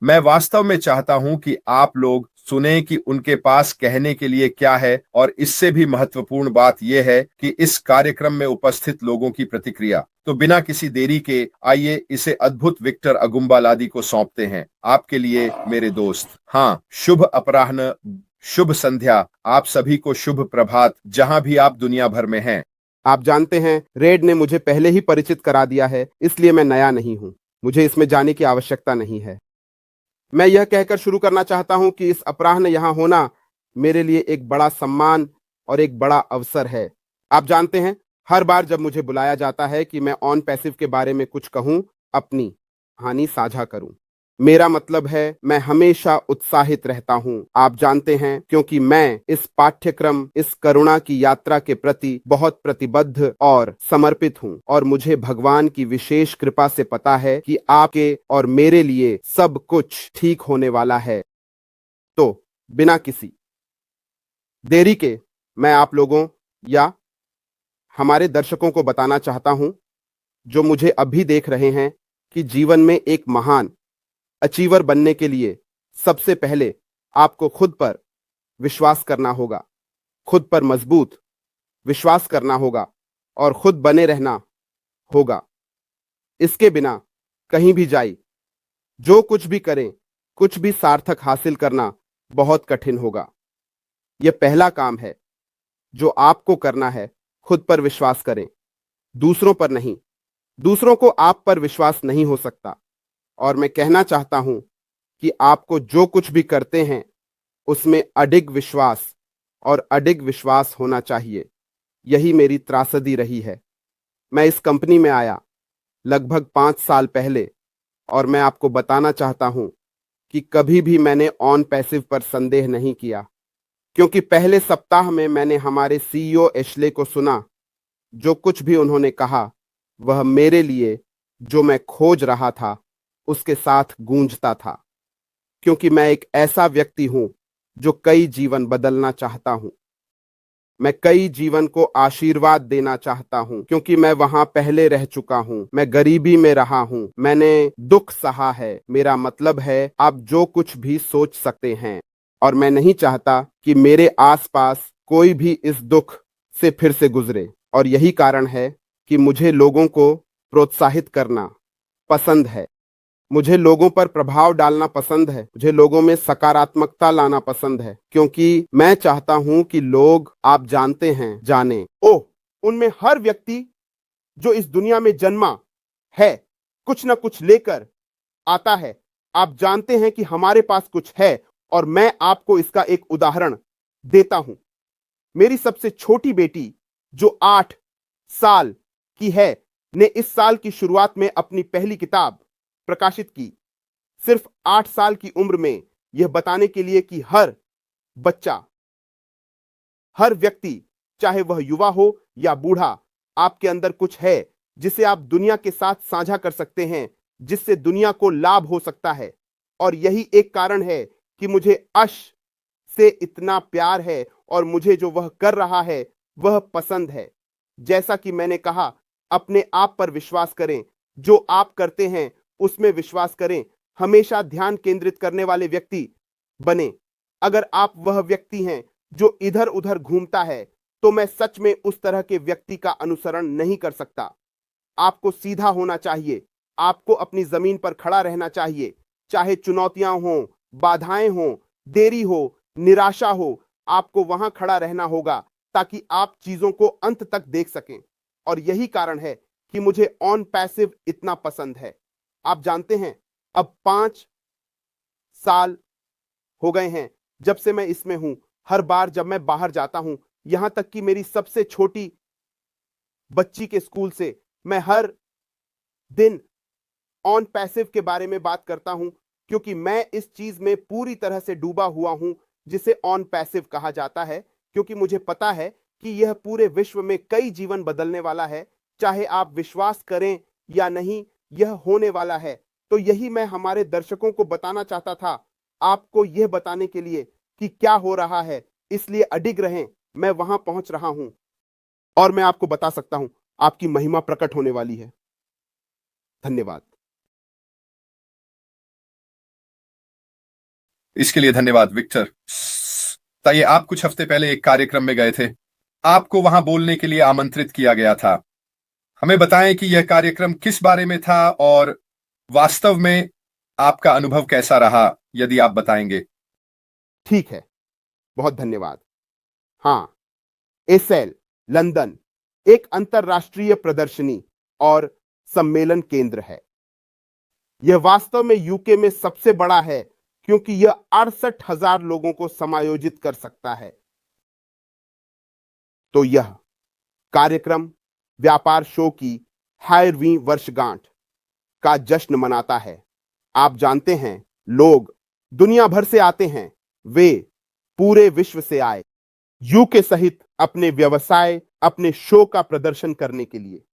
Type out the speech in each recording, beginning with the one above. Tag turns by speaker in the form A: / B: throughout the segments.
A: मैं वास्तव में चाहता हूं कि आप लोग सुने कि उनके पास कहने के लिए क्या है, और इससे भी महत्वपूर्ण बात यह है कि इस कार्यक्रम में उपस्थित लोगों की प्रतिक्रिया। तो बिना किसी देरी के आइए इसे अद्भुत विक्टर अगुम्बालादी को सौंपते हैं। आपके लिए मेरे दोस्त। हाँ, शुभ अपराह्न, शुभ संध्या, आप सभी को शुभ प्रभात, जहां भी आप दुनिया भर में हैं।
B: आप जानते हैं, रेड ने मुझे पहले ही परिचित करा दिया है, इसलिए मैं नया नहीं हूं। मुझे इसमें जाने की आवश्यकता नहीं है। मैं यह कहकर शुरू करना चाहता हूं कि इस अपराह्न यहां होना मेरे लिए एक बड़ा सम्मान और एक बड़ा अवसर है। आप जानते हैं, हर बार जब मुझे बुलाया जाता है कि मैं ऑन पैसिव के बारे में कुछ कहूं, अपनी कहानी साझा करूं, मेरा मतलब है मैं हमेशा उत्साहित रहता हूं। आप जानते हैं, क्योंकि मैं इस पाठ्यक्रम, इस करुणा की यात्रा के प्रति बहुत प्रतिबद्ध और समर्पित हूं, और मुझे भगवान की विशेष कृपा से पता है कि आपके और मेरे लिए सब कुछ ठीक होने वाला है। तो बिना किसी देरी के मैं आप लोगों या हमारे दर्शकों को बताना चाहता हूं, जो मुझे अभी देख रहे हैं, कि जीवन में एक महान अचीवर बनने के लिए सबसे पहले आपको खुद पर विश्वास करना होगा, खुद पर मजबूत विश्वास करना होगा और खुद बने रहना होगा। इसके बिना कहीं भी जाए, जो कुछ भी करें, कुछ भी सार्थक हासिल करना बहुत कठिन होगा। यह पहला काम है जो आपको करना है। खुद पर विश्वास करें, दूसरों पर नहीं। दूसरों को आप पर विश्वास नहीं हो सकता। और मैं कहना चाहता हूं कि आपको जो कुछ भी करते हैं उसमें अडिग विश्वास और अडिग विश्वास होना चाहिए। यही मेरी त्रासदी रही है। मैं इस कंपनी में आया लगभग 5 साल पहले, और मैं आपको बताना चाहता हूं कि कभी भी मैंने ऑन पैसिव पर संदेह नहीं किया, क्योंकि पहले सप्ताह में मैंने हमारे सीईओ एशले को सुना। जो कुछ भी उन्होंने कहा वह मेरे लिए जो मैं खोज रहा था उसके साथ गूंजता था, क्योंकि मैं एक ऐसा व्यक्ति हूं जो कई जीवन बदलना चाहता हूं। मैं कई जीवन को आशीर्वाद देना चाहता हूं, क्योंकि मैं वहां पहले रह चुका हूं। मैं गरीबी में रहा हूं, मैंने दुख सहा है। मेरा मतलब है, आप जो कुछ भी सोच सकते हैं। और मैं नहीं चाहता कि मेरे आसपास कोई भी इस दुख से फिर से गुजरे। और यही कारण है कि मुझे लोगों को प्रोत्साहित करना पसंद है। मुझे लोगों पर प्रभाव डालना पसंद है। मुझे लोगों में सकारात्मकता लाना पसंद है, क्योंकि मैं चाहता हूं कि लोग, आप जानते हैं, जाने, ओह, उनमें हर व्यक्ति जो इस दुनिया में जन्मा है कुछ ना कुछ लेकर आता है। आप जानते हैं कि हमारे पास कुछ है, और मैं आपको इसका एक उदाहरण देता हूं। मेरी सबसे छोटी बेटी, जो 8 साल की है, ने इस साल की शुरुआत में अपनी पहली किताब प्रकाशित की। सिर्फ 8 साल की उम्र में, यह बताने के लिए कि हर बच्चा, हर व्यक्ति, चाहे वह युवा हो या बूढ़ा, आपके अंदर कुछ है जिसे आप दुनिया के साथ साझा कर सकते हैं, जिससे दुनिया को लाभ हो सकता है। और यही एक कारण है कि मुझे अश से इतना प्यार है, और मुझे जो वह कर रहा है वह पसंद है। जैसा कि मैंने कहा, अपने आप पर विश्वास करें, जो आप करते हैं उसमें विश्वास करें। हमेशा ध्यान केंद्रित करने वाले व्यक्ति बने। अगर आप वह व्यक्ति हैं जो इधर उधर घूमता है, तो मैं सच में उस तरह के व्यक्ति का अनुसरण नहीं कर सकता। आपको सीधा होना चाहिए। आपको अपनी जमीन पर खड़ा रहना चाहिए, चाहे चुनौतियां हों, बाधाएं हों, देरी हो, निराशा हो। आपको वहां खड़ा रहना होगा ताकि आप चीजों को अंत तक देख सकें। और यही कारण है कि मुझे ऑन पैसिव इतना पसंद है। आप जानते हैं, अब 5 साल हो गए हैं जब से मैं इसमें हूं। हर बार जब मैं बाहर जाता हूं, यहां तक कि मेरी सबसे छोटी बच्ची के स्कूल से, मैं हर दिन ऑन पैसिव के बारे में बात करता हूं, क्योंकि मैं इस चीज में पूरी तरह से डूबा हुआ हूं जिसे ऑन पैसिव कहा जाता है। क्योंकि मुझे पता है कि यह पूरे विश्व में कई जीवन बदलने वाला है। चाहे आप विश्वास करें या नहीं, यह होने वाला है। तो यही मैं हमारे दर्शकों को बताना चाहता था, आपको यह बताने के लिए कि क्या हो रहा है। इसलिए अडिग रहें, मैं वहां पहुंच रहा हूं, और मैं आपको बता सकता हूं, आपकी महिमा प्रकट होने वाली है। धन्यवाद।
A: इसके लिए धन्यवाद विक्टर। ताइए, आप कुछ हफ्ते पहले एक कार्यक्रम में गए थे। आपको वहां बोलने के लिए आमंत्रित किया गया था। हमें बताएं कि यह कार्यक्रम किस बारे में था और वास्तव में आपका अनुभव कैसा रहा, यदि आप बताएंगे।
B: ठीक है, बहुत धन्यवाद। हाँ, एसेल लंदन एक अंतरराष्ट्रीय प्रदर्शनी और सम्मेलन केंद्र है। यह वास्तव में यूके में सबसे बड़ा है क्योंकि यह 68,000 लोगों को समायोजित कर सकता है। तो यह कार्यक्रम व्यापार शो की 1/2वीं वर्षगांठ का जश्न मनाता है। आप जानते हैं, लोग दुनिया भर से आते हैं। वे पूरे विश्व से आए, यूके सहित अपने व्यवसाय, अपने शो का प्रदर्शन करने के लिए।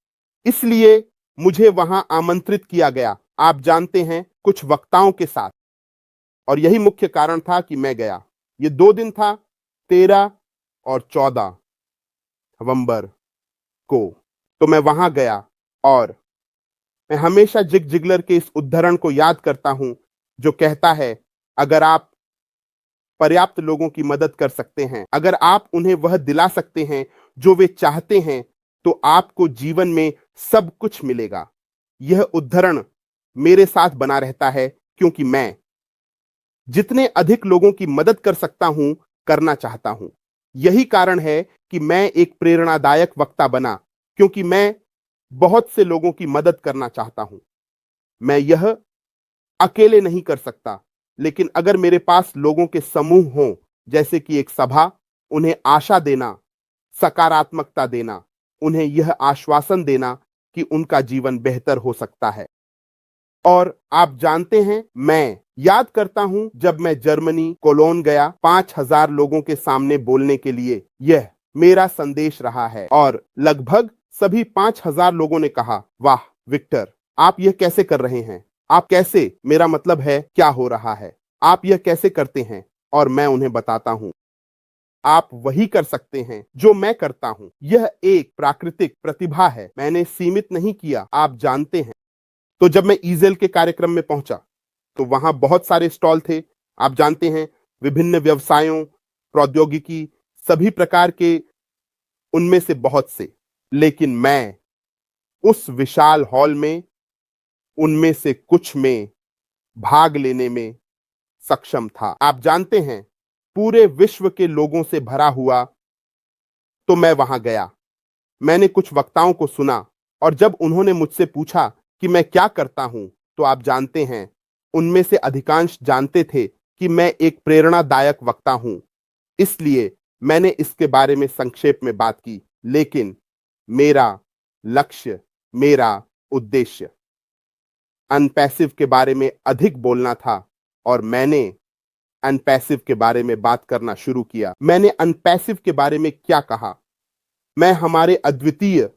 B: इसलिए मुझे वहां आमंत्रित किया गया, आप जानते हैं, कुछ वक्ताओं के साथ। और यही मुख्य कारण था कि मैं गया। ये 2 दिन था, 13 और 14 नवंबर को। तो मैं वहां गया और मैं हमेशा जिग जिगलर के इस उद्धरण को याद करता हूं जो कहता है, अगर आप पर्याप्त लोगों की मदद कर सकते हैं, अगर आप उन्हें वह दिला सकते हैं जो वे चाहते हैं, तो आपको जीवन में सब कुछ मिलेगा। यह उद्धरण मेरे साथ बना रहता है क्योंकि मैं जितने अधिक लोगों की मदद कर सकता हूं, करना चाहता हूं। यही कारण है कि मैं एक प्रेरणादायक वक्ता बना, क्योंकि मैं बहुत से लोगों की मदद करना चाहता हूं। मैं यह अकेले नहीं कर सकता, लेकिन अगर मेरे पास लोगों के समूह हों, जैसे कि एक सभा, उन्हें आशा देना, सकारात्मकता देना, उन्हें यह आश्वासन देना कि उनका जीवन बेहतर हो सकता है। और आप जानते हैं, मैं याद करता हूं जब मैं जर्मनी कोलोन गया 5,000 लोगों के सामने बोलने के लिए। यह मेरा संदेश रहा है और लगभग सभी 5,000 लोगों ने कहा, वाह विक्टर, आप यह कैसे कर रहे हैं? आप कैसे, मेरा मतलब है, क्या हो रहा है? आप यह कैसे करते हैं? और मैं उन्हें बताता हूं, आप वही कर सकते हैं जो मैं करता हूं। यह एक प्राकृतिक प्रतिभा है, मैंने सीमित नहीं किया, आप जानते हैं। तो जब मैं ईजेल के कार्यक्रम में पहुंचा, तो वहां बहुत सारे स्टॉल थे। आप जानते हैं, विभिन्न व्यवसायों, प्रौद्योगिकी, सभी प्रकार के, उनमें से बहुत से। लेकिन मैं उस विशाल हॉल में उनमें से कुछ में भाग लेने में सक्षम था। आप जानते हैं, पूरे विश्व के लोगों से भरा हुआ। तो मैं वहां गया, मैंने कुछ वक्ताओं को सुना, और जब उन्होंने मुझसे पूछा कि मैं क्या करता हूं, तो आप जानते हैं, उनमें से अधिकांश जानते थे कि मैं एक प्रेरणादायक वक्ता हूं। इसलिए मैंने इसके बारे में संक्षेप में बात की, लेकिन मेरा लक्ष्य, मेरा उद्देश्य अनपैसिव के बारे में अधिक बोलना था। और मैंने अनपैसिव के बारे में बात करना शुरू किया। मैंने अनपैसिव के बारे में क्या कहा? मैं हमारे अद्वितीय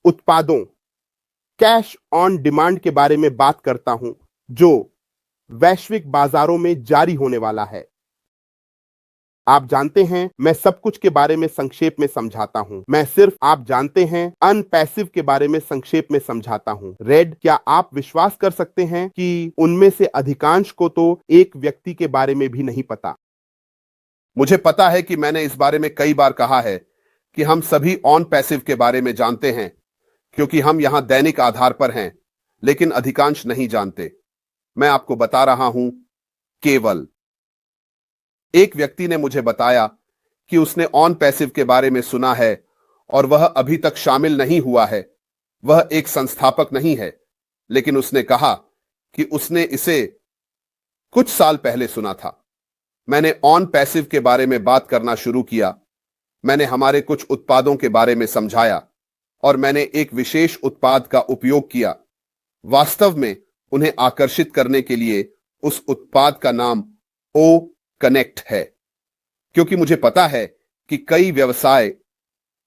B: उत्पादों, कैश ऑन डिमांड के बारे में बात करता हूं, जो वैश्विक बाजारों में जारी होने वाला है। आप जानते हैं, मैं सब कुछ के बारे में संक्षेप में समझाता हूं। मैं सिर्फ, आप जानते हैं, अनपैसिव के बारे में संक्षेप में समझाता हूं। रेड, क्या आप विश्वास कर सकते हैं कि उनमें से अधिकांश को तो एक व्यक्ति के बारे में भी नहीं पता?
A: मुझे पता है कि मैंने इस बारे में कई बार कहा है कि हम सभी ऑन पैसिव के बारे में जानते हैं, क्योंकि हम यहां दैनिक आधार पर हैं, लेकिन अधिकांश नहीं जानते। मैं आपको बता रहा हूं, केवल एक व्यक्ति ने मुझे बताया कि उसने ऑन पैसिव के बारे में सुना है और वह अभी तक शामिल नहीं हुआ है। वह एक संस्थापक नहीं है, लेकिन उसने कहा कि उसने इसे कुछ साल पहले सुना था। मैंने ऑन पैसिव के बारे में बात करना शुरू किया। मैंने हमारे कुछ उत्पादों के बारे में समझाया और मैंने एक विशेष उत्पाद का उपयोग किया। वास्तव में उन्हें आकर्षित करने के लिए उस उत्पाद का नाम ओ कनेक्ट है, क्योंकि मुझे पता है कि कई व्यवसाय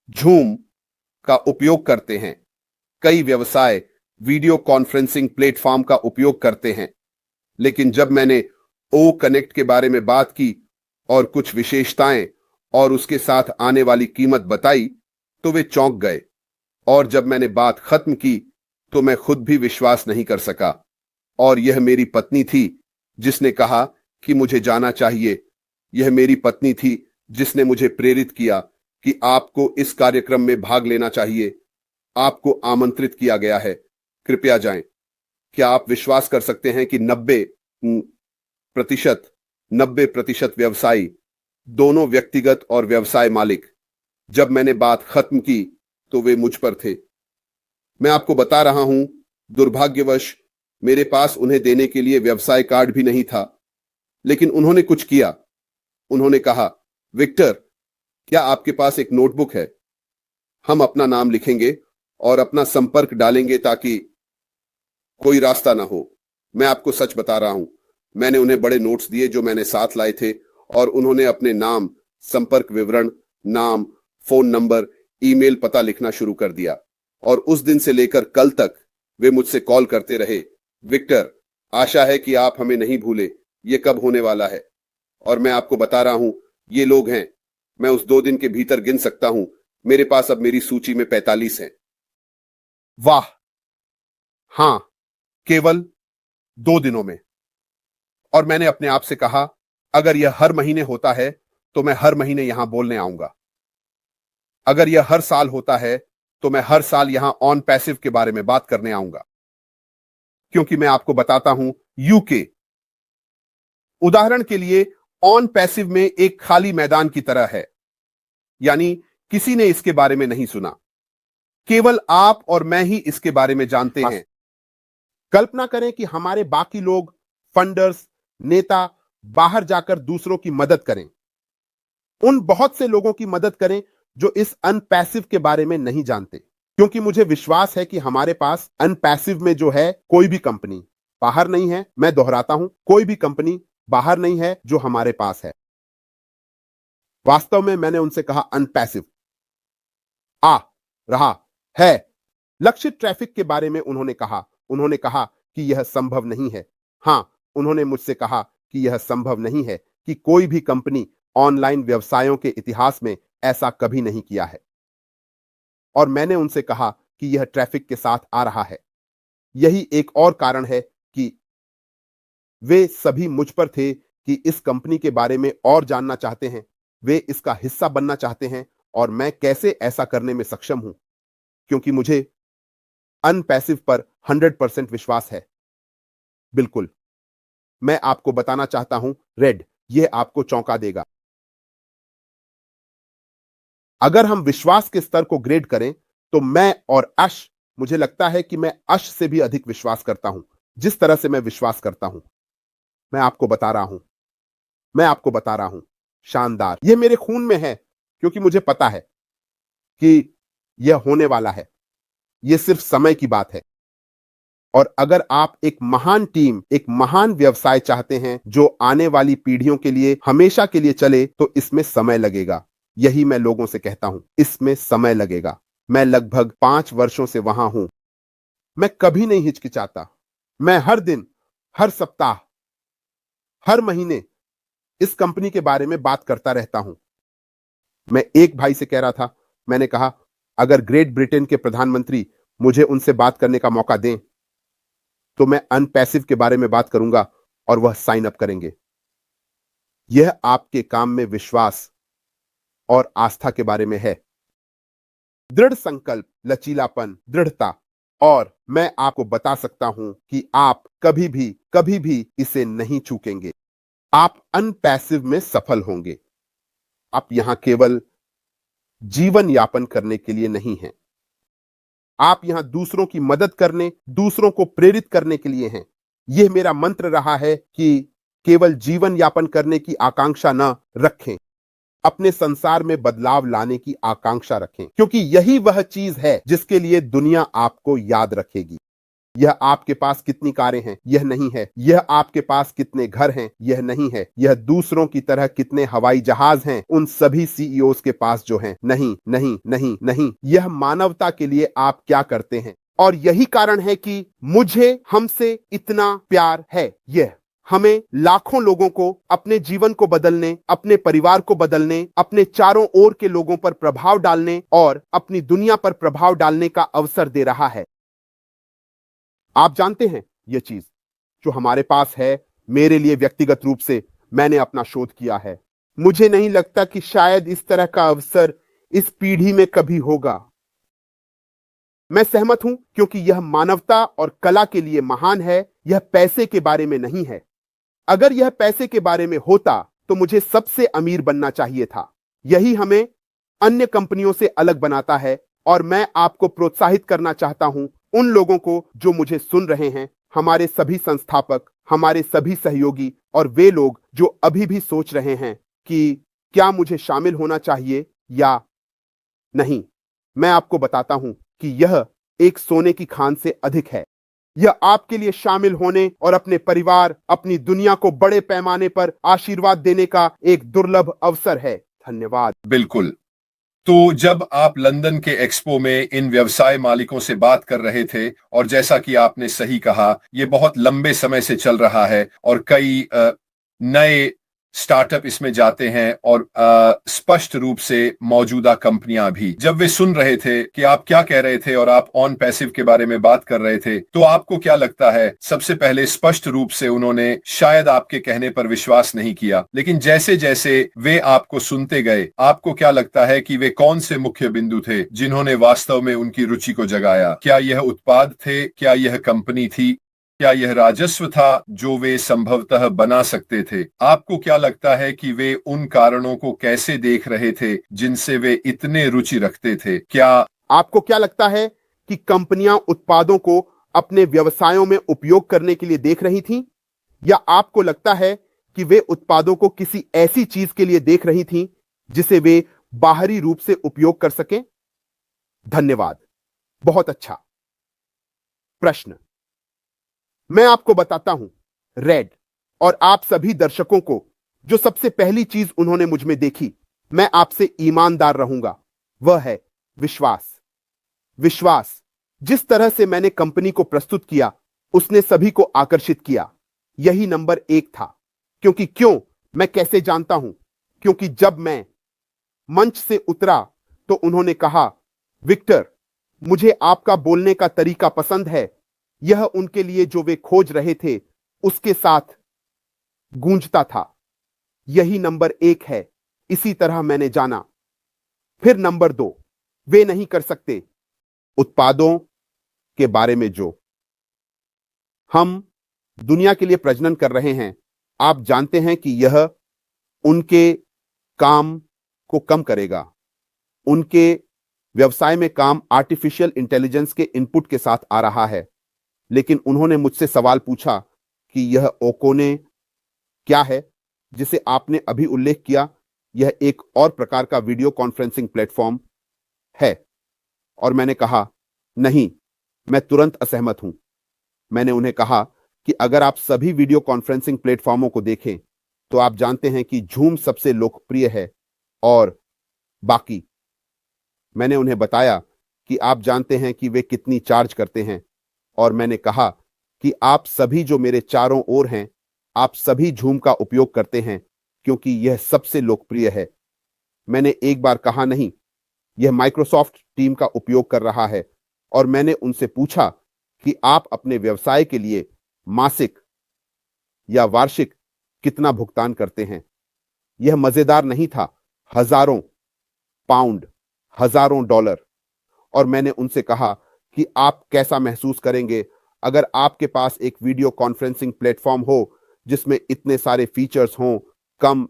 A: झूम का उपयोग करते हैं, कई व्यवसाय वीडियो कॉन्फ्रेंसिंग प्लेटफॉर्म का उपयोग करते हैं। लेकिन जब मैंने ओ कनेक्ट के बारे में बात की और कुछ विशेषताएं और उसके साथ आने वाली कीमत बताई, तो वे चौंक गए। और जब मैंने बात खत्म की, तो मैं खुद भी विश्वास नहीं कर सका। और यह मेरी पत्नी थी जिसने कहा कि मुझे जाना चाहिए। यह मेरी पत्नी थी जिसने मुझे प्रेरित किया कि आपको इस कार्यक्रम में भाग लेना चाहिए। आपको आमंत्रित किया गया है, कृपया जाएं। क्या आप विश्वास कर सकते हैं कि प्रतिशत 90% व्यवसायी, दोनों व्यक्तिगत और व्यवसाय मालिक, जब मैंने बात खत्म की तो वे मुझ पर थे। मैं आपको बता रहा हूं, दुर्भाग्यवश मेरे पास उन्हें देने के लिए व्यवसाय कार्ड भी नहीं था, लेकिन उन्होंने कुछ किया। उन्होंने कहा, विक्टर, क्या आपके पास एक नोटबुक है? हम अपना नाम लिखेंगे और अपना संपर्क डालेंगे ताकि कोई रास्ता ना हो। मैं आपको सच बता रहा हूं, मैंने उन्हें बड़े नोट्स दिए जो मैंने साथ लाए थे, और उन्होंने अपने नाम, संपर्क विवरण, नाम, फोन नंबर, ईमेल पता लिखना शुरू कर दिया। और उस दिन से लेकर कल तक वे मुझसे कॉल करते रहे, विक्टर, आशा है कि आप हमें नहीं भूले, ये कब होने वाला है? और मैं आपको बता रहा हूं, ये लोग हैं, मैं उस 2 दिन के भीतर गिन सकता हूं। मेरे पास अब मेरी सूची में 45 हैं। वाह, हां, केवल 2 दिनों में। और मैंने अपने आप से कहा, अगर यह हर महीने होता है तो मैं हर महीने यहां बोलने आऊंगा। अगर यह हर साल होता है तो मैं हर साल यहां ऑन पैसिव के बारे में बात करने आऊंगा। क्योंकि मैं आपको बताता हूं, यूके उदाहरण के लिए ऑन पैसिव में एक खाली मैदान की तरह है, यानी किसी ने इसके बारे में नहीं सुना। केवल आप और मैं ही इसके बारे में जानते हैं। कल्पना करें कि हमारे बाकी लोग, फंडर्स, नेता बाहर जाकर दूसरों की मदद करें। उन बहुत से लोगों की मदद करें जो इस अनपैसिव के बारे में नहीं जानते। क्योंकि मुझे विश्वास है कि हमारे पास अनपैसिव में जो है, कोई भी कंपनी बाहर नहीं है। मैं दोहराता हूं, कोई भी कंपनी बाहर नहीं है जो हमारे पास है। वास्तव में मैंने उनसे कहा, अनपैसिव आ रहा है। लक्षित ट्रैफिक के बारे में उन्होंने कहा कि यह संभव नहीं है। हां, उन्होंने मुझसे कहा कि यह संभव नहीं है कि कोई भी कंपनी ऑनलाइन व्यवसायों के इतिहास में ऐसा कभी नहीं किया है। और मैंने उनसे कहा कि यह ट्रैफिक के साथ आ रहा है। यही एक और कारण है कि वे सभी मुझ पर थे कि इस कंपनी के बारे में और जानना चाहते हैं, वे इसका हिस्सा बनना चाहते हैं, और मैं कैसे ऐसा करने में सक्षम हूं, क्योंकि मुझे अनपैसिव पर 100% विश्वास है। बिल्कुल, मैं आपको बताना चाहता हूं, रेड, यह आपको चौंका देगा। अगर हम विश्वास के स्तर को ग्रेड करें तो मैं और अश, मुझे लगता है कि मैं अश से भी अधिक विश्वास करता हूं, जिस तरह से मैं विश्वास करता हूं। मैं आपको बता रहा हूं, शानदार, यह मेरे खून में है, क्योंकि मुझे पता है कि यह होने वाला है। यह सिर्फ समय की बात है। और अगर आप एक महान टीम, एक महान व्यवसाय चाहते हैं जो आने वाली पीढ़ियों के लिए हमेशा के लिए चले, तो इसमें समय लगेगा। यही मैं लोगों से कहता हूं, इसमें समय लगेगा। मैं लगभग 5 वर्षों से वहां हूं। मैं कभी नहीं हिचकिचाता। मैं हर दिन, हर सप्ताह, हर महीने इस कंपनी के बारे में बात करता रहता हूं। मैं एक भाई से कह रहा था, मैंने कहा, अगर ग्रेट ब्रिटेन के प्रधानमंत्री मुझे उनसे बात करने का मौका दें तो मैं अनपैसिव के बारे में बात करूंगा और वह साइन अप करेंगे। यह आपके काम में विश्वास और आस्था के बारे में है। दृढ़ संकल्प, लचीलापन, दृढ़ता। और मैं आपको बता सकता हूं कि आप कभी भी इसे नहीं चूकेंगे। आप अनपैसिव में सफल होंगे। आप यहां केवल जीवन यापन करने के लिए नहीं हैं। आप यहां दूसरों की मदद करने, दूसरों को प्रेरित करने के लिए हैं। यह मेरा मंत्र रहा है कि केवल जीवन यापन करने की आकांक्षा न रखें, अपने संसार में बदलाव लाने की आकांक्षा रखें, क्योंकि यही वह चीज है जिसके लिए दुनिया आपको याद रखेगी। यह आपके पास कितनी कारें हैं, यह नहीं है। यह आपके पास कितने घर हैं, यह नहीं है। यह दूसरों की तरह कितने हवाई जहाज हैं, उन सभी सीईओज के पास जो हैं, नहीं, नहीं, नहीं, नहीं। यह मानवता के लिए आप क्या करते हैं। और यही कारण है कि मुझे हमसे इतना प्यार है। यह हमें लाखों लोगों को अपने जीवन को बदलने, अपने परिवार को बदलने, अपने चारों ओर के लोगों पर प्रभाव डालने और अपनी दुनिया पर प्रभाव डालने का अवसर दे रहा है। आप जानते हैं, यह चीज जो हमारे पास है, मेरे लिए व्यक्तिगत रूप से
B: मैंने अपना शोध किया है। मुझे नहीं लगता कि शायद इस तरह का अवसर इस पीढ़ी में कभी होगा। मैं सहमत हूं क्योंकि यह मानवता और कला के लिए महान है, यह पैसे के बारे में नहीं है। अगर यह पैसे के बारे में होता तो मुझे सबसे अमीर बनना चाहिए था। यही हमें अन्य कंपनियों से अलग बनाता है और मैं आपको प्रोत्साहित करना चाहता हूं, उन लोगों को जो मुझे सुन रहे हैं, हमारे सभी संस्थापक, हमारे सभी सहयोगी और वे लोग जो अभी भी सोच रहे हैं कि क्या मुझे शामिल होना चाहिए या नहीं। मैं आपको बताता हूं कि यह एक सोने की खान से अधिक है। यह आपके लिए शामिल होने और अपने परिवार, अपनी दुनिया को बड़े पैमाने पर आशीर्वाद देने का एक दुर्लभ अवसर है। धन्यवाद।
A: बिल्कुल। तो जब आप लंदन के एक्सपो में इन व्यवसाय मालिकों से बात कर रहे थे, और जैसा कि आपने सही कहा, ये बहुत लंबे समय से चल रहा है और कई नए स्टार्टअप इसमें जाते हैं और स्पष्ट रूप से मौजूदा कंपनियां भी, जब वे सुन रहे थे कि आप क्या कह रहे थे और आप ऑन पैसिव के बारे में बात कर रहे थे, तो आपको क्या लगता है? सबसे पहले स्पष्ट रूप से उन्होंने शायद आपके कहने पर विश्वास नहीं किया, लेकिन जैसे जैसे वे आपको सुनते गए, आपको क्या लगता है कि वे कौन से मुख्य बिंदु थे जिन्होंने वास्तव में उनकी रुचि को जगाया? क्या यह उत्पाद थे? क्या यह कंपनी थी? क्या यह राजस्व था जो वे संभवतः बना सकते थे? आपको क्या लगता है कि वे उन कारणों को कैसे देख रहे थे जिनसे वे इतने रुचि रखते थे? क्या
B: आपको क्या लगता है कि कंपनियां उत्पादों को अपने व्यवसायों में उपयोग करने के लिए देख रही थीं, या आपको लगता है कि वे उत्पादों को किसी ऐसी चीज के लिए देख रही थीं जिसे वे बाहरी रूप से उपयोग कर सकें? धन्यवाद। बहुत अच्छा प्रश्न। मैं आपको बताता हूं, रेड और आप सभी दर्शकों को, जो सबसे पहली चीज उन्होंने मुझ में देखी, मैं आपसे ईमानदार रहूंगा, वह है विश्वास। विश्वास। जिस तरह से मैंने कंपनी को प्रस्तुत किया, उसने सभी को आकर्षित किया। यही नंबर 1 था। क्यों मैं कैसे जानता हूं? क्योंकि जब मैं मंच से उतरा तो उन्होंने कहा, विक्टर, मुझे आपका बोलने का तरीका पसंद है। यह उनके लिए जो वे खोज रहे थे उसके साथ गूंजता था। यही नंबर 1 है। इसी तरह मैंने जाना। फिर नंबर 2, वे नहीं कर सकते उत्पादों के बारे में जो हम दुनिया के लिए प्रजनन कर रहे हैं। आप जानते हैं कि यह उनके काम को कम करेगा। उनके व्यवसाय में काम आर्टिफिशियल इंटेलिजेंस के इनपुट के साथ आ रहा है। लेकिन उन्होंने मुझसे सवाल पूछा कि यह ओकोने क्या है जिसे आपने अभी उल्लेख किया। यह एक और प्रकार का वीडियो कॉन्फ्रेंसिंग प्लेटफॉर्म है। और मैंने कहा, नहीं, मैं तुरंत असहमत हूं। मैंने उन्हें कहा कि अगर आप सभी वीडियो कॉन्फ्रेंसिंग प्लेटफॉर्मों को देखें तो आप जानते हैं कि जूम सबसे लोकप्रिय है और बाकी। मैंने उन्हें बताया कि आप जानते हैं कि वे कितनी चार्ज करते हैं, और मैंने कहा कि आप सभी जो मेरे चारों ओर हैं, आप सभी जूम का उपयोग करते हैं क्योंकि यह सबसे लोकप्रिय है। मैंने एक बार कहा नहीं, यह माइक्रोसॉफ्ट टीम का उपयोग कर रहा है। और मैंने उनसे पूछा कि आप अपने व्यवसाय के लिए मासिक या वार्षिक कितना भुगतान करते हैं। यह मजेदार नहीं था। हजारों पाउंड, हजारों डॉलर। और मैंने उनसे कहा कि आप कैसा महसूस करेंगे अगर आपके पास एक वीडियो कॉन्फ्रेंसिंग प्लेटफॉर्म हो जिसमें इतने सारे फीचर्स हों, कम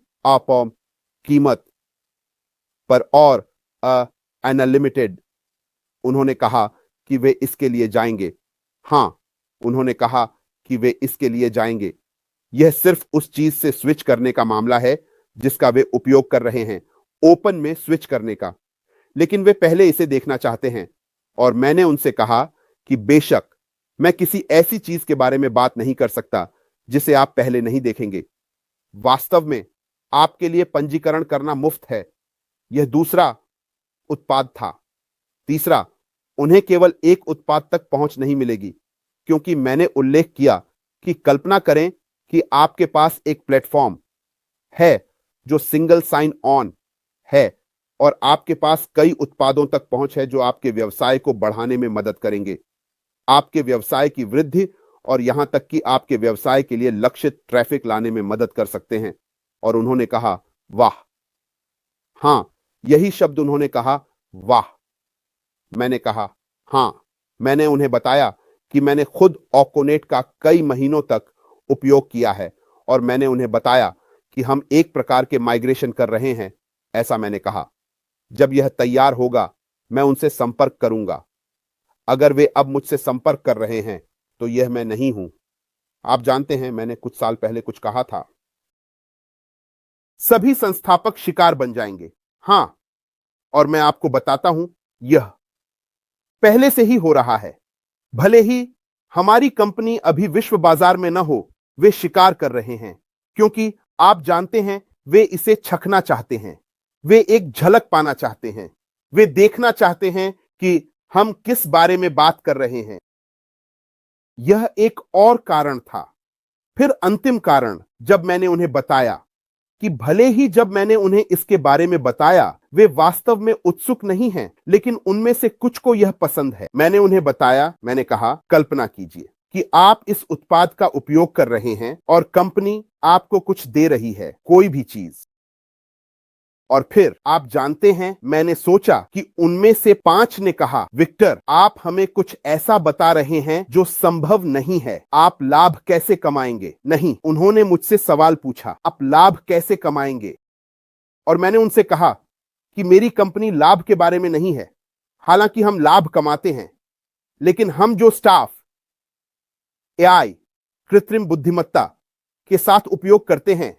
B: कीमत पर और अनलिमिटेड। उन्होंने कहा कि वे इसके लिए जाएंगे। हां, उन्होंने कहा कि वे इसके लिए जाएंगे। यह सिर्फ उस चीज से स्विच करने का मामला है जिसका वे उपयोग कर रहे हैं, ओपन में स्विच करने का। लेकिन वे पहले इसे देखना चाहते हैं। और मैंने उनसे कहा कि बेशक मैं किसी ऐसी चीज के बारे में बात नहीं कर सकता जिसे आप पहले नहीं देखेंगे। वास्तव में आपके लिए पंजीकरण करना मुफ्त है। यह दूसरा उत्पाद था। तीसरा, उन्हें केवल एक उत्पाद तक पहुंच नहीं मिलेगी, क्योंकि मैंने उल्लेख किया कि कल्पना करें कि आपके पास एक प्लेटफॉर्म है जो सिंगल साइन ऑन है और आपके पास कई उत्पादों तक पहुंच है जो आपके व्यवसाय को बढ़ाने में मदद करेंगे, आपके व्यवसाय की वृद्धि और यहां तक कि आपके व्यवसाय के लिए लक्षित ट्रैफिक लाने में मदद कर सकते हैं। और उन्होंने कहा, वाह। हां, यही शब्द उन्होंने कहा, वाह। मैंने कहा, हां। मैंने उन्हें बताया कि मैंने खुद ऑकोनेट का कई महीनों तक उपयोग किया है और मैंने उन्हें बताया कि हम एक प्रकार के माइग्रेशन कर रहे हैं। ऐसा मैंने कहा। जब यह तैयार होगा मैं उनसे संपर्क करूंगा। अगर वे अब मुझसे संपर्क कर रहे हैं तो यह मैं नहीं हूं। आप जानते हैं, मैंने कुछ साल पहले कुछ कहा था, सभी संस्थापक शिकार बन जाएंगे। हां, और मैं आपको बताता हूं, यह पहले से ही हो रहा है। भले ही हमारी कंपनी अभी विश्व बाजार में न हो, वे शिकार कर रहे हैं, क्योंकि आप जानते हैं, वे इसे छकना चाहते हैं। वे एक झलक पाना चाहते हैं। वे देखना चाहते हैं कि हम किस बारे में बात कर रहे हैं। यह एक और कारण था। फिर अंतिम कारण, जब मैंने उन्हें बताया कि भले ही जब मैंने उन्हें इसके बारे में बताया, वे वास्तव में उत्सुक नहीं हैं, लेकिन उनमें से कुछ को यह पसंद है। मैंने उन्हें बताया, मैंने कहा, कल्पना कीजिए कि आप इस उत्पाद का उपयोग कर रहे हैं और कंपनी आपको कुछ दे रही है, कोई भी चीज। और फिर आप जानते हैं, मैंने सोचा कि उनमें से 5 ने कहा, विक्टर, आप हमें कुछ ऐसा बता रहे हैं जो संभव नहीं है। आप लाभ कैसे कमाएंगे? नहीं, उन्होंने मुझसे सवाल पूछा, आप लाभ कैसे कमाएंगे? और मैंने उनसे कहा कि मेरी कंपनी लाभ के बारे में नहीं है। हालांकि हम लाभ कमाते हैं, लेकिन हम जो स्टाफ एआई, कृत्रिम बुद्धिमत्ता के साथ उपयोग करते हैं,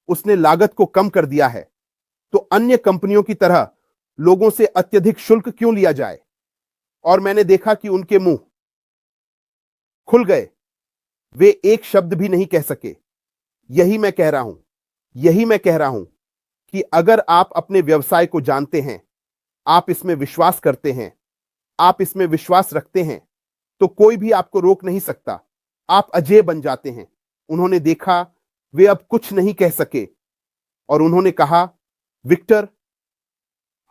B: उसने लागत को कम कर दिया है। तो अन्य कंपनियों की तरह लोगों से अत्यधिक शुल्क क्यों लिया जाए? और मैंने देखा कि उनके मुंह खुल गए। वे एक शब्द भी नहीं कह सके। यही मैं कह रहा हूं कि अगर आप अपने व्यवसाय को जानते हैं, आप इसमें विश्वास करते हैं, आप इसमें विश्वास रखते हैं, तो कोई भी आपको रोक नहीं सकता। आप अजेय बन जाते हैं। उन्होंने देखा, वे अब कुछ नहीं कह सके और उन्होंने कहा, विक्टर,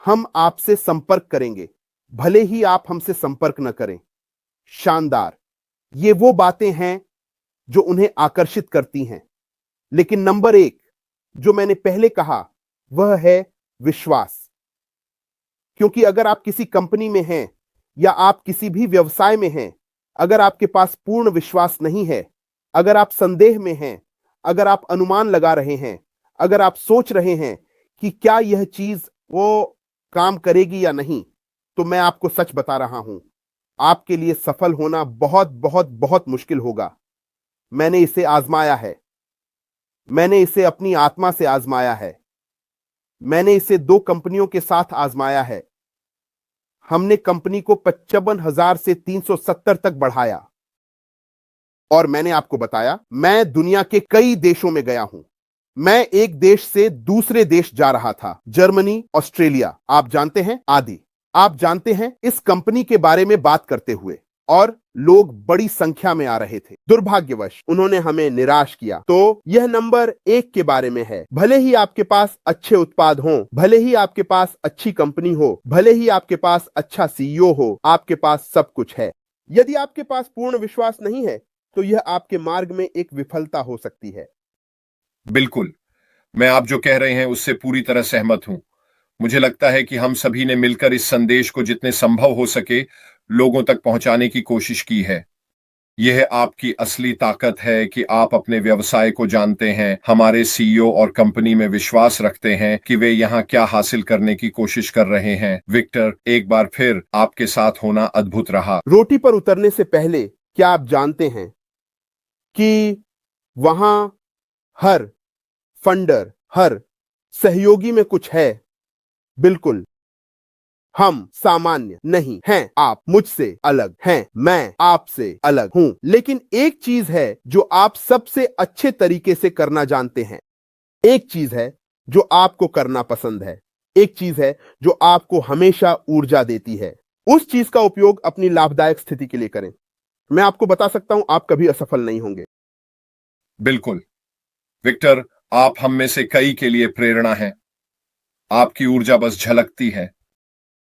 B: हम आपसे संपर्क करेंगे, भले ही आप हमसे संपर्क न करें। शानदार। ये वो बातें हैं जो उन्हें आकर्षित करती हैं। लेकिन नंबर 1 जो मैंने पहले कहा, वह है विश्वास। क्योंकि अगर आप किसी कंपनी में हैं या आप किसी भी व्यवसाय में हैं, अगर आपके पास पूर्ण विश्वास नहीं है, अगर आप संदेह में हैं, अगर आप अनुमान लगा रहे हैं, अगर आप सोच रहे हैं कि क्या यह चीज वो काम करेगी या नहीं, तो मैं आपको सच बता रहा हूं, आपके लिए सफल होना बहुत बहुत बहुत मुश्किल होगा। मैंने इसे आजमाया है। मैंने इसे अपनी आत्मा से आजमाया है। मैंने इसे 2 कंपनियों के साथ आजमाया है। हमने कंपनी को 55,000 से 370 तक बढ़ाया। और मैंने आपको बताया, मैं दुनिया के कई देशों में गया हूं। मैं एक देश से दूसरे देश जा रहा था, जर्मनी, ऑस्ट्रेलिया, आप जानते हैं, आदि। आप जानते हैं, इस कंपनी के बारे में बात करते हुए, और लोग बड़ी संख्या में आ रहे थे। दुर्भाग्यवश उन्होंने हमें निराश किया। तो यह नंबर 1 के बारे में है। भले ही आपके पास अच्छे उत्पाद हों, भले ही आपके पास अच्छी कंपनी हो, भले ही आपके पास अच्छा सीईओ हो, आपके पास सब कुछ है। यदि आपके पास पूर्ण विश्वास नहीं है, तो यह आपके मार्ग में एक विफलता हो सकती है।
A: बिल्कुल, मैं आप जो कह रहे हैं उससे पूरी तरह सहमत हूं। मुझे लगता है कि हम सभी ने मिलकर इस संदेश को जितने संभव हो सके लोगों तक पहुंचाने की कोशिश की है। यह आपकी असली ताकत है कि आप अपने व्यवसाय को जानते हैं, हमारे सीईओ और कंपनी में विश्वास रखते हैं कि वे यहाँ क्या हासिल करने की कोशिश कर रहे हैं। विक्टर, एक बार फिर आपके साथ होना अद्भुत रहा।
B: रोटी पर उतरने से पहले क्या आप जानते हैं कि वहां हर फंडर, हर सहयोगी में कुछ है? बिल्कुल। हम सामान्य नहीं हैं। आप मुझसे अलग हैं, मैं आपसे अलग हूं। लेकिन एक चीज है जो आप सबसे अच्छे तरीके से करना जानते हैं। एक चीज है जो आपको करना पसंद है। एक चीज है जो आपको हमेशा ऊर्जा देती है। उस चीज का उपयोग अपनी लाभदायक स्थिति के लिए करें। मैं आपको बता सकता हूं, आप कभी असफल नहीं होंगे।
A: बिल्कुल विक्टर, आप हम में से कई के लिए प्रेरणा हैं। आपकी ऊर्जा बस झलकती है।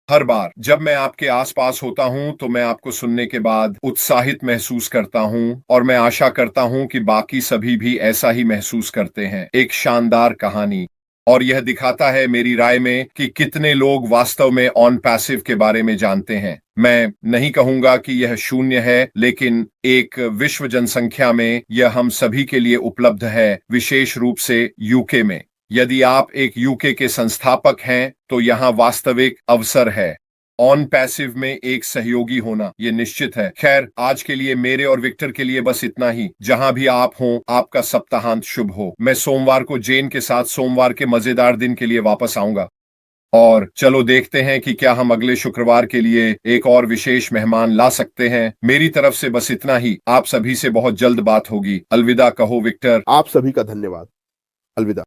A: हर बार जब मैं आपके आसपास होता हूं तो मैं आपको सुनने के बाद उत्साहित महसूस करता हूं और मैं आशा करता हूं कि बाकी सभी भी ऐसा ही महसूस करते हैं। एक शानदार कहानी, और यह दिखाता है मेरी राय में कि कितने लोग वास्तव में ऑन पैसिव के बारे में जानते हैं। मैं नहीं कहूंगा कि यह शून्य है, लेकिन एक विश्व जनसंख्या में यह हम सभी के लिए उपलब्ध है, विशेष रूप से यूके में। यदि आप एक यूके के संस्थापक हैं तो यहाँ वास्तविक अवसर है ऑन पैसिव में एक सहयोगी होना, ये निश्चित है। खैर, आज के लिए मेरे और विक्टर के लिए बस इतना ही। जहां भी आप हों, आपका सप्ताहांत शुभ हो। मैं सोमवार को जेन के साथ सोमवार के मजेदार दिन के लिए वापस आऊंगा, और चलो देखते हैं कि क्या हम अगले शुक्रवार के लिए एक और विशेष मेहमान ला सकते हैं। मेरी तरफ से बस इतना ही। आप सभी से बहुत जल्द बात होगी। अलविदा कहो विक्टर।
B: आप सभी का धन्यवाद। अलविदा।